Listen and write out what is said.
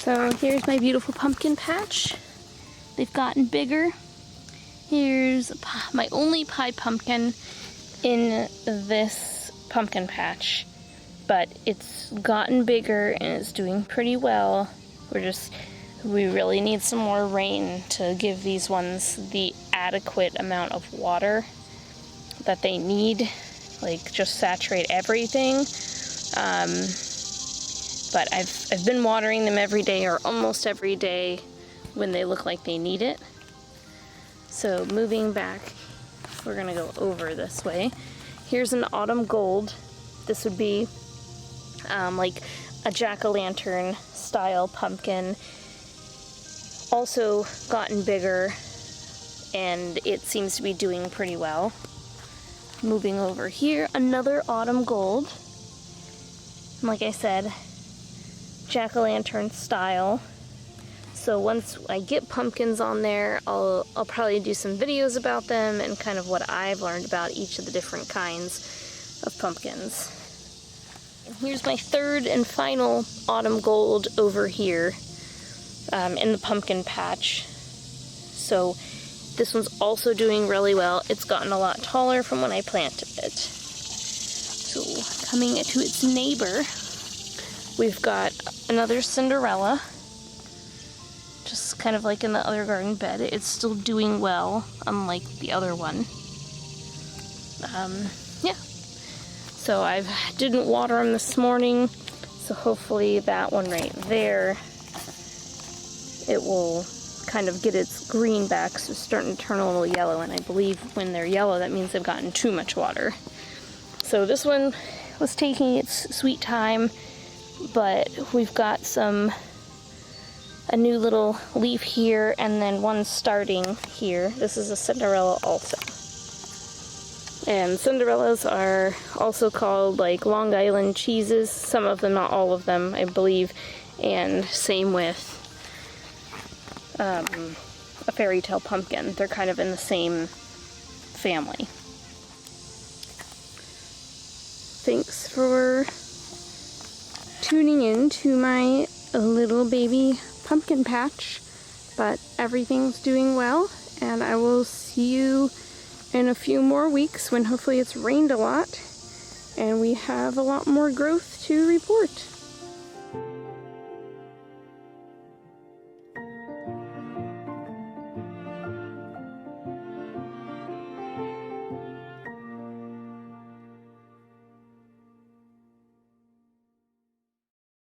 So here's my beautiful pumpkin patch. They've gotten bigger. Here's my only pie pumpkin in this pumpkin patch, but it's gotten bigger and it's doing pretty well. We really need some more rain to give these ones the adequate amount of water that they need, like just saturate everything. But I've been watering them every day or almost every day when they look like they need it. So moving back, we're gonna go over this way. Here's an autumn gold. This would be like a jack-o'-lantern style pumpkin. Also gotten bigger, and it seems to be doing pretty well. Moving over here, another autumn gold. Like I said, jack-o'-lantern style. So once I get pumpkins on there, I'll probably do some videos about them and kind of what I've learned about each of the different kinds of pumpkins. And here's my third and final autumn gold over here in the pumpkin patch. So this one's also doing really well. It's gotten a lot taller from when I planted it. So coming to its neighbor, we've got another Cinderella. Just kind of like in the other garden bed. It's still doing well, unlike the other one. Yeah. So I didn't water them this morning, so hopefully that one right there, it will kind of get its green back, so it's starting to turn a little yellow, and I believe when they're yellow, that means they've gotten too much water. So this one was taking its sweet time, but we've got a new little leaf here, and then one starting here. This is a Cinderella also. And Cinderellas are also called like Long Island cheeses. Some of them, not all of them, I believe. And same with a fairy tale pumpkin. They're kind of in the same family. Thanks for tuning in to my little baby pumpkin patch, but everything's doing well, and I will see you in a few more weeks when hopefully it's rained a lot and we have a lot more growth to report.